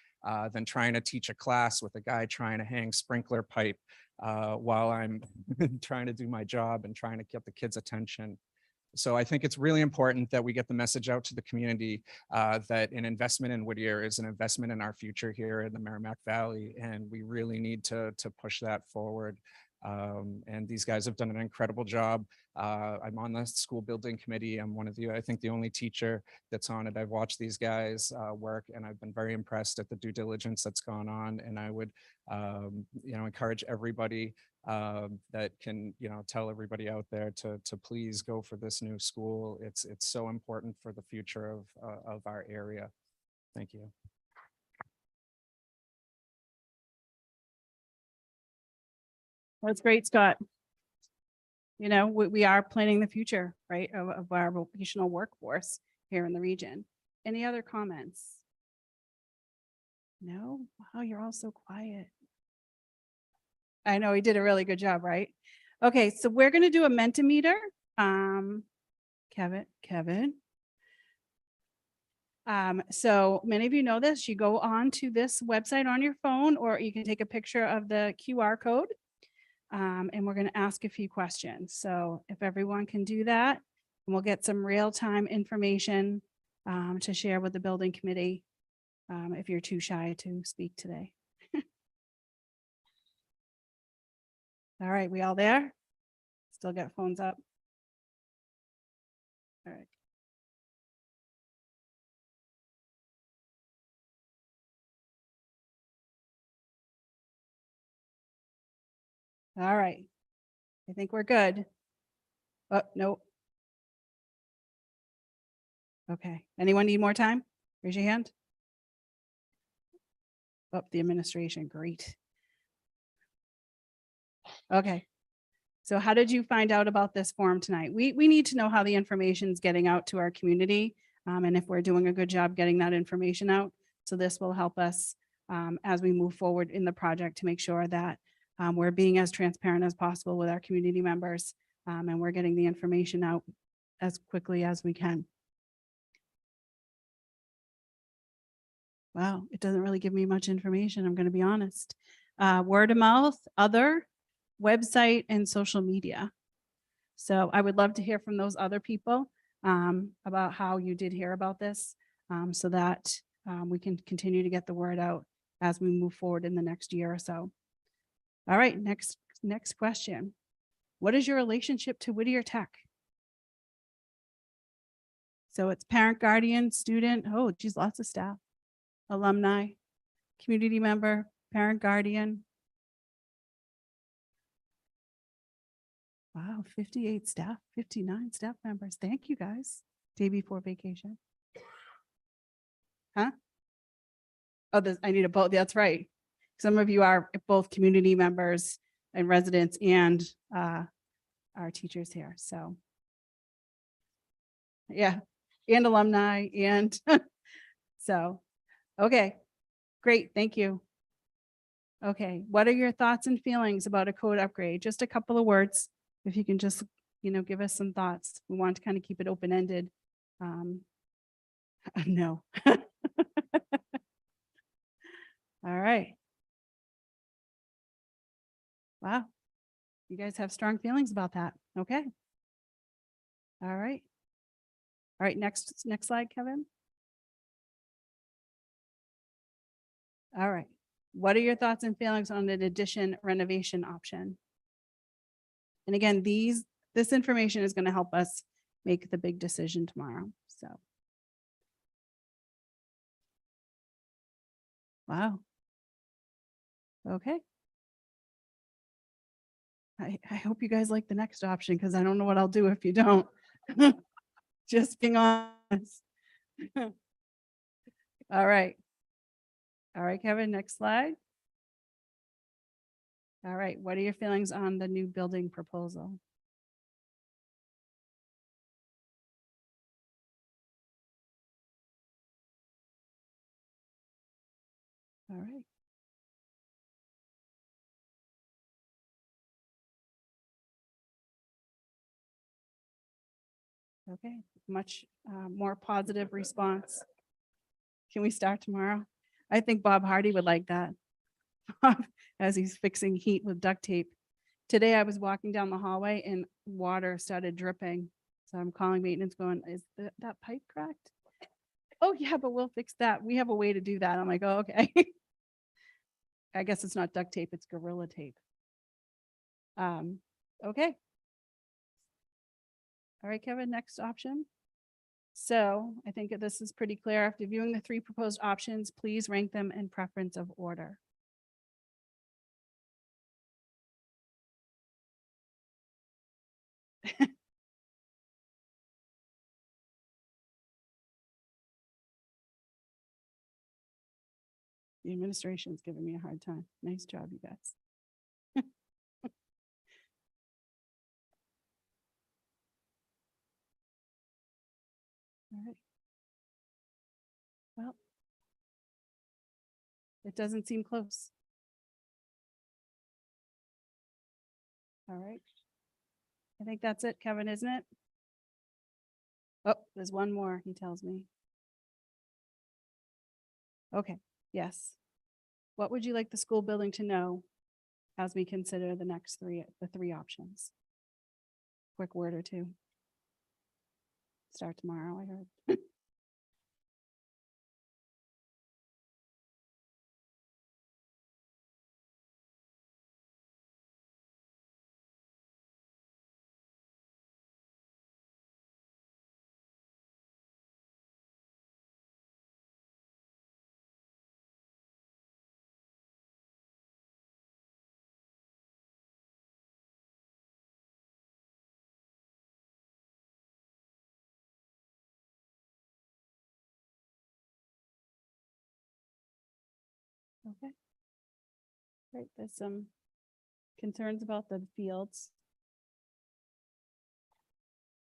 than trying to teach a class with a guy trying to hang sprinkler pipe while I'm trying to do my job and trying to get the kids' attention. So I think it's really important that we get the message out to the community that an investment in Whittier is an investment in our future here in the Merrimack Valley, and we really need to push that forward. And these guys have done an incredible job. I'm on the school building committee. I'm I think the only teacher that's on it. I've watched these guys work, and I've been very impressed at the due diligence that's gone on. And I would, encourage everybody that can, tell everybody out there to please go for this new school. It's so important for the future of our area. Thank you. That's great, Scott. We are planning the future, right, of our vocational workforce here in the region. Any other comments? No? Wow, you're all so quiet. I know he did a really good job, right? Okay, so we're going to do a Mentimeter. Kevin. So many of you know this. You go on to this website on your phone, or you can take a picture of the QR code. And we're going to ask a few questions. So if everyone can do that, And we'll get some real-time information to share with the building committee if you're too shy to speak today. All right, we all there? Still got phones up? All right. All right. I think we're good. Oh, no. Okay. Anyone need more time? Raise your hand. Oh, the administration, great. Okay. So how did you find out about this forum tonight? We need to know how the information is getting out to our community and if we're doing a good job getting that information out. So this will help us as we move forward in the project to make sure that we're being as transparent as possible with our community members and we're getting the information out as quickly as we can. Wow, it doesn't really give me much information, I'm going to be honest. Word of mouth, other, website, and social media. So I would love to hear from those other people about how you did hear about this so that we can continue to get the word out as we move forward in the next year or so. All right, next question. What is your relationship to Whittier Tech? So it's parent, guardian, student, oh geez, lots of staff, alumni, community member, parent, guardian. Wow, 58 staff, 59 staff members. Thank you guys. Day before vacation. Huh? Oh, I need a both. That's right. Some of you are both community members and residents and our teachers here. So yeah, and alumni and so, okay, great. Thank you. Okay, what are your thoughts and feelings about a code upgrade? Just a couple of words. If you can just, give us some thoughts. We want to kind of keep it open-ended. No. All right. Wow. You guys have strong feelings about that. Okay. All right. All right, next slide, Kevin. All right. What are your thoughts and feelings on an addition renovation option? And again, this information is going to help us make the big decision tomorrow. So. Wow. Okay. I hope you guys like the next option because I don't know what I'll do if you don't. Just being honest. All right. All right, Kevin, next slide. All right, what are your feelings on the new building proposal? All right. Okay, much more positive response. Can we start tomorrow? I think Bob Hardy would like that as he's fixing heat with duct tape. Today I was walking down the hallway and water started dripping. So I'm calling maintenance going, is that pipe cracked? Oh yeah, but we'll fix that. We have a way to do that. I'm like, oh, okay. I guess it's not duct tape, it's Gorilla tape. Okay. All right, Kevin, next option. So I think this is pretty clear. After viewing the 3 proposed options, please rank them in preference of order. The administration's giving me a hard time. Nice job, you guys. All right. Well, it doesn't seem close. All right. I think that's it, Kevin, isn't it? Oh, there's one more, he tells me. Okay, yes. What would you like the school building to know as we consider the next the 3 options? Quick word or two. start tomorrow, I heard. Okay. Right, there's some concerns about the fields.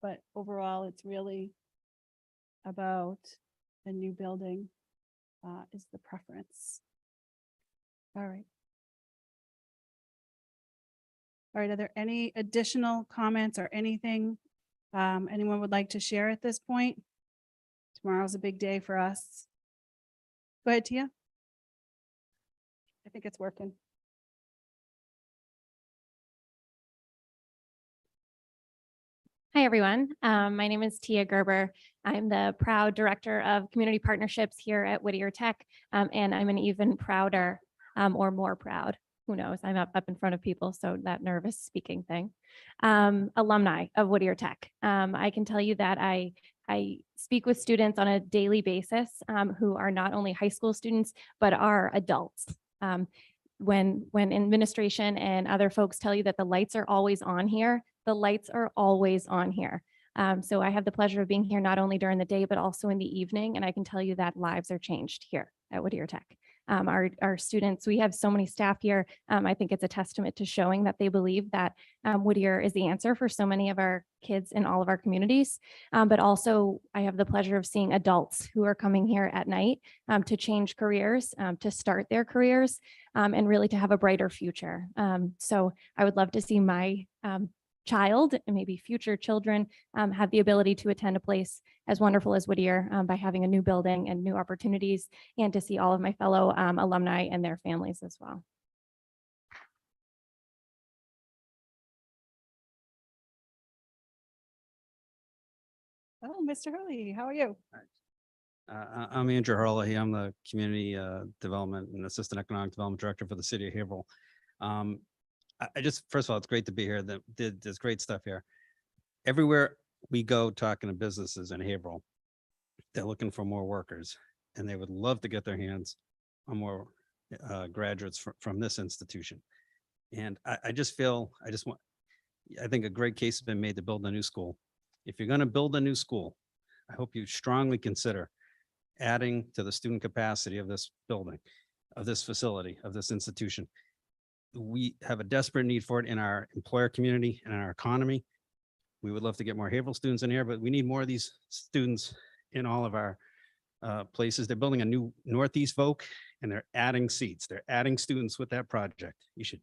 But overall, it's really about the new building is the preference. All right. All right, are there any additional comments or anything anyone would like to share at this point? Tomorrow's a big day for us. Go ahead, Tia. I think it's working. Hi, everyone. My name is Tia Gerber. I'm the proud director of community partnerships here at Whittier Tech, and I'm an even prouder or more proud. Who knows? I'm up in front of people, so that nervous speaking thing. Alumni of Whittier Tech. I can tell you that I speak with students on a daily basis who are not only high school students, but are adults. When administration and other folks tell you that the lights are always on here, the lights are always on here. So I have the pleasure of being here not only during the day, but also in the evening. And I can tell you that lives are changed here at Whittier Tech. Our students, we have so many staff here. I think it's a testament to showing that they believe that Whittier is the answer for so many of our kids in all of our communities. But also I have the pleasure of seeing adults who are coming here at night to change careers, to start their careers, and really to have a brighter future. So I would love to see my child and maybe future children have the ability to attend a place as wonderful as Whittier by having a new building and new opportunities, and to see all of my fellow alumni and their families as well. Oh, Mr. Hurley, how are you? I'm Andrew Hurley. I'm the Community Development and Assistant Economic Development Director for the City of Haverhill. I just, first of all, it's great to be here. There's great stuff here. Everywhere we go talking to businesses in Haverhill, they're looking for more workers, and they would love to get their hands on more graduates from this institution. And I just feel, I think a great case has been made to build a new school. If you're going to build a new school, I hope you strongly consider adding to the student capacity of this building, of this facility, of this institution. We have a desperate need for it in our employer community and in our economy. We would love to get more Haverhill students in here, but we need more of these students in all of our places. They're building a new Northeast Voc, and they're adding seats. They're adding students with that project. I think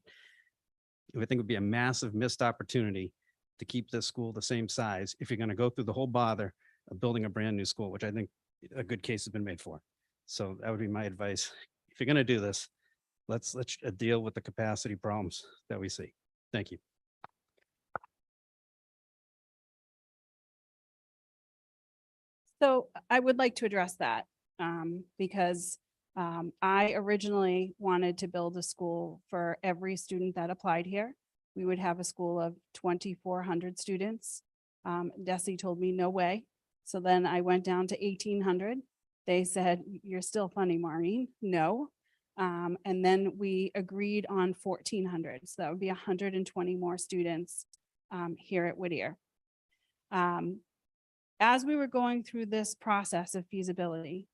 it would be a massive missed opportunity to keep this school the same size if you're going to go through the whole bother of building a brand new school, which I think a good case has been made for. So that would be my advice. If you're going to do this, let's deal with the capacity problems that we see. Thank you. So I would like to address that because I originally wanted to build a school for every student that applied here. We would have a school of 2,400 students. Desi told me no way. So then I went down to 1,800. They said, you're still funny, Maureen. No. And then we agreed on 1,400. So that would be 120 more students here at Whittier. As we were going through this process of feasibility,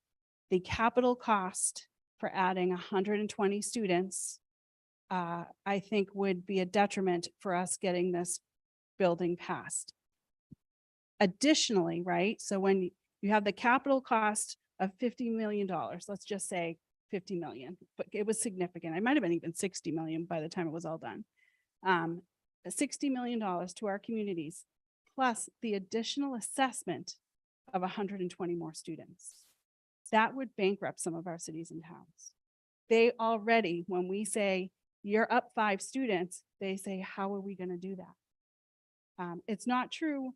the capital cost for adding 120 students, I think would be a detriment for us getting this building passed. Additionally, right? So when you have the capital cost of $50 million, let's just say 50 million, but it was significant. It might have been even 60 million by the time it was all done. $60 million to our communities, plus the additional assessment of 120 more students. That would bankrupt some of our cities and towns. They already, when we say you're up 5 students, they say, how are we going to do that? It's not true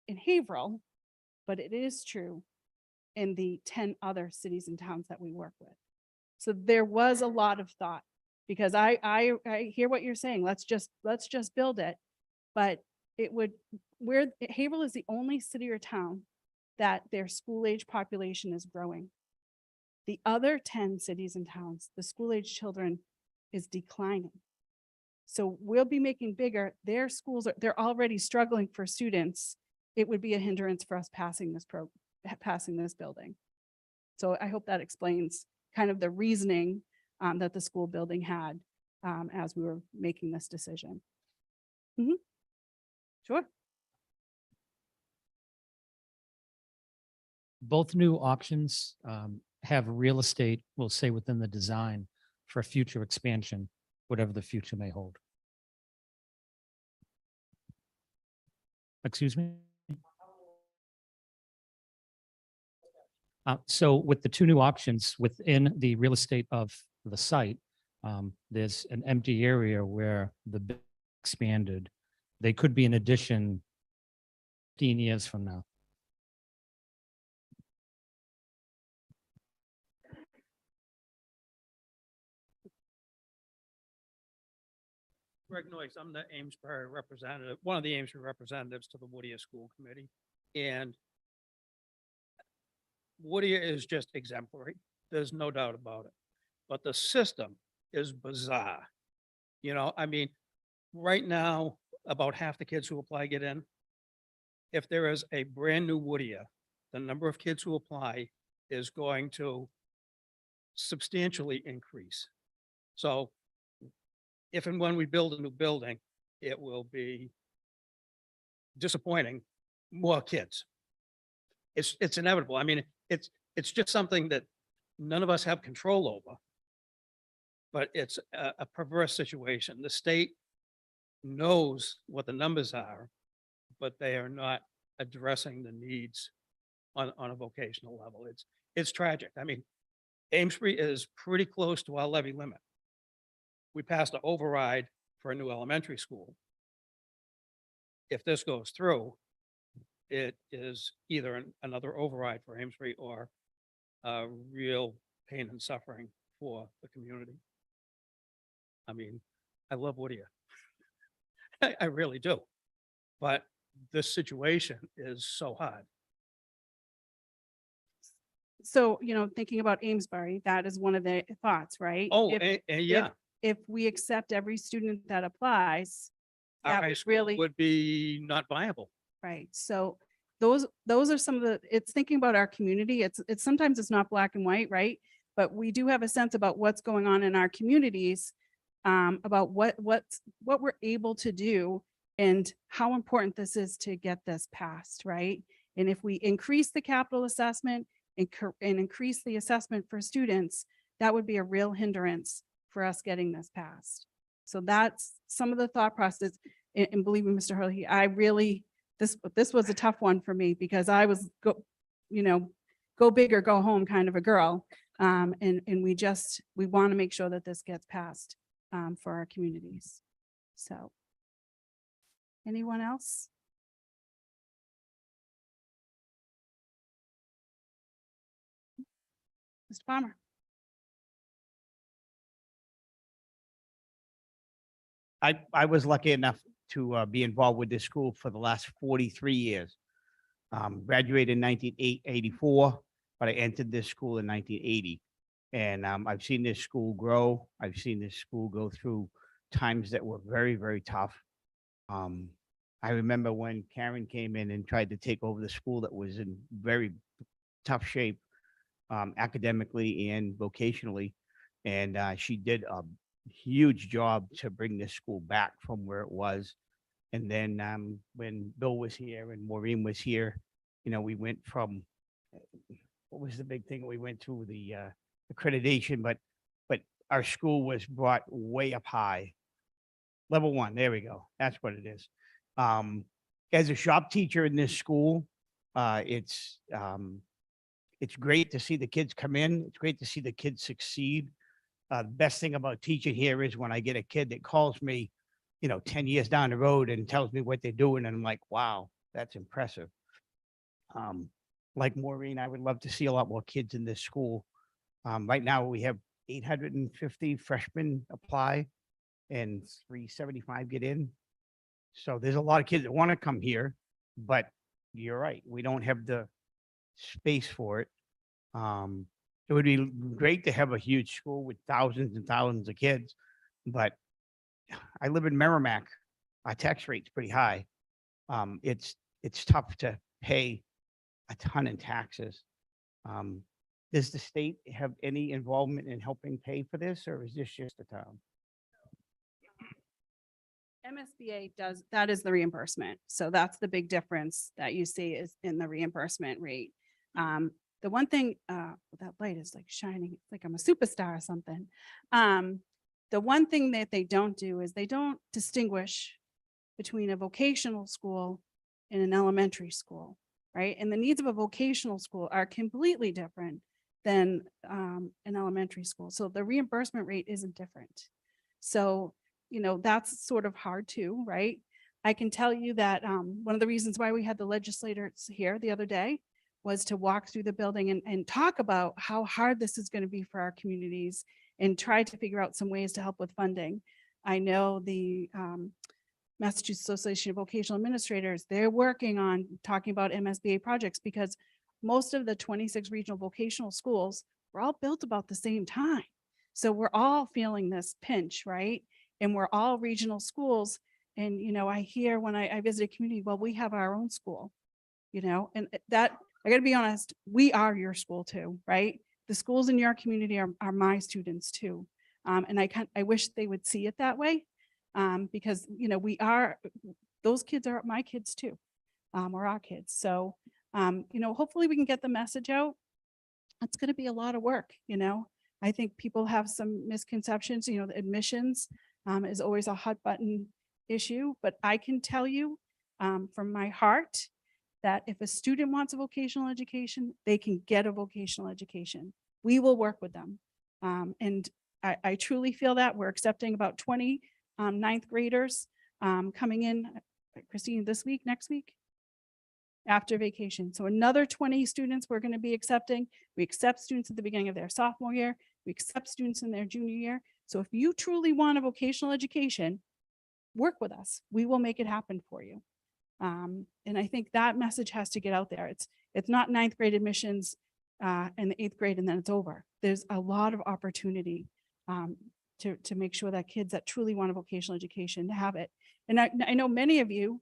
in Haverhill, but it is true in the 10 other cities and towns that we work with. So there was a lot of thought, because I hear what you're saying. Let's just build it. But it would, Haverhill is the only city or town that their school age population is growing. The other 10 cities and towns, the school age children is declining. So we'll be making bigger. Their schools they're already struggling for students. It would be a hindrance for us passing this building. So I hope that explains kind of the reasoning that the school building had as we were making this decision. Sure. Both new options have real estate, we'll say, within the design for future expansion, whatever the future may hold. Excuse me? So with the two new options within the real estate of the site, there's an empty area where the building expanded. They could be an addition 15 years from now. Greg Noyes, I'm the Amesbury representative, one of the Amesbury representatives to the Whittier School Committee. And Whittier is just exemplary. There's no doubt about it. But the system is bizarre. You know, I mean, right now, about half the kids who apply get in. If there is a brand new Whittier, the number of kids who apply is going to substantially increase. So if and when we build a new building, it will be disappointing more kids. It's inevitable. I mean, it's just something that none of us have control over, but it's a perverse situation. The state knows what the numbers are, but they are not addressing the needs on a vocational level. It's tragic. I mean, Amesbury is pretty close to our levy limit. We passed an override for a new elementary school. If this goes through, it is either another override for Amesbury or a real pain and suffering for the community. I mean, I love Whittier. I really do. But this situation is so hard. So, you know, thinking about Amesbury, that is one of the thoughts, right? Oh, If- yeah, If we accept every student that applies, our that high would school really, would be not viable. right? So those are some of the, it's thinking about our community. It's sometimes it's not black and white, right? But we do have a sense about what's going on in our communities, about what we're able to do and how important this is to get this passed, right? And if we increase the capital assessment and increase the assessment for students, that would be a real hindrance for us getting this passed. So that's some of the thought process. And believe me, Mr. Hurley, I really, this was a tough one for me because I was go big or go home kind of a girl. And we want to make sure that this gets passed for our communities. So anyone else? Mr. Palmer. I was lucky enough to be involved with this school for the last 43 years. Graduated in 1984, but I entered this school in 1980. And I've seen this school grow. I've seen this school go through times that were very, very tough. I remember when Karen came in and tried to take over the school that was in very tough shape academically and vocationally. And she did a huge job to bring this school back from where it was. And then when Bill was here and Maureen was here, you know, we went from, what was the big thing? We went through the accreditation, but our school was brought way up high. Level 1, there we go. That's what it is. As a shop teacher in this school, it's great to see the kids come in. It's great to see the kids succeed. The best thing about teaching here is when I get a kid that calls me, 10 years down the road and tells me what they're doing. And I'm like, wow, That's impressive. Like Maureen, I would love to see a lot more kids in this school. Right now, we have 850 freshmen apply and 375 get in. So there's a lot of kids that want to come here, but you're right, we don't have the space for it. It would be great to have a huge school with thousands and thousands of kids, but I live in Merrimack. Our tax rate's pretty high. It's tough to pay a ton in taxes. Does the state have any involvement in helping pay for this, or is this just the town? MSBA does, that is the reimbursement. So that's the big difference that you see is in the reimbursement rate. The one thing, that light is like shining, it's like I'm a superstar or something. The one thing that they don't do is they don't distinguish between a vocational school and an elementary school, right? And the needs of a vocational school are completely different than an elementary school. So the reimbursement rate isn't different. So, you know, that's sort of hard too, right? I can tell you that one of the reasons why we had the legislators here the other day was to walk through the building and talk about how hard this is going to be for our communities and try to figure out some ways to help with funding. I know the Massachusetts Association of Vocational Administrators, they're working on talking about MSBA projects because most of the 26 regional vocational schools were all built about the same time. So we're all feeling this pinch, right? And we're all regional schools. And, you know, I hear when I visit a community, well, we have our own school, you know, and that, I gotta be honest, we are your school too, right? The schools in your community are my students too. And I wish they would see it that way. Because, you know, those kids are my kids too, or our kids. So, you know, hopefully we can get the message out. It's going to be a lot of work, you know. I think people have some misconceptions, you know, the admissions is always a hot button issue, but I can tell you from my heart that if a student wants a vocational education, they can get a vocational education. We will work with them. And I truly feel that we're accepting about 20 ninth graders coming in, Christine, this week, next week, after vacation. So another 20 students we're going to be accepting. We accept students at the beginning of their sophomore year. We accept students in their junior year. So if you truly want a vocational education, work with us. We will make it happen for you. And I think that message has to get out there. It's not ninth grade admissions in the 8th grade and then it's over. There's a lot of opportunity to make sure that kids that truly want a vocational education have it. And I know many of you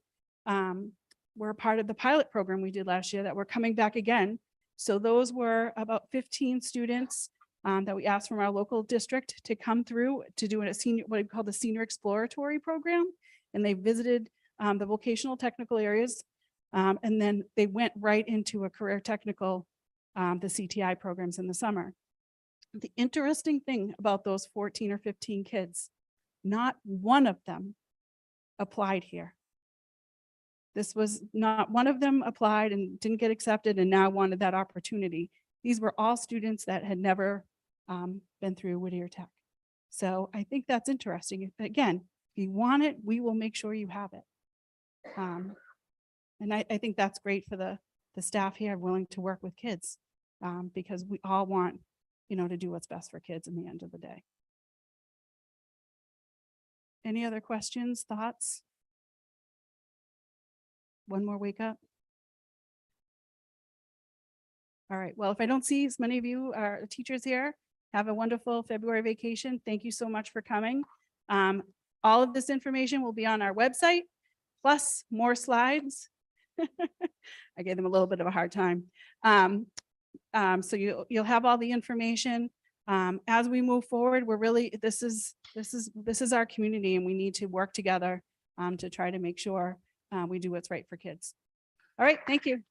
were a part of the pilot program we did last year that we're coming back again. So those were about 15 students that we asked from our local district to come through to do a senior, what we call the senior exploratory program. And they visited the vocational technical areas. And then they went right into a career technical, the CTI programs in the summer. The interesting thing about those 14 or 15 kids, not one of them applied here. This was not one of them applied and didn't get accepted and now wanted that opportunity. These were all students that had never been through Whittier Tech. So I think that's interesting. Again, if you want it, we will make sure you have it. And I think that's great for the staff here willing to work with kids because we all want, you know, to do what's best for kids in the end of the day. Any other questions, thoughts? One more wake up. All right. Well, if I don't see as many of you are teachers here, have a wonderful February vacation. Thank you so much for coming. All of this information will be on our website, plus more slides. I gave them a little bit of a hard time. So you'll have all the information. As we move forward, we're really, this is our community and we need to work together to try to make sure we do what's right for kids. All right, thank you.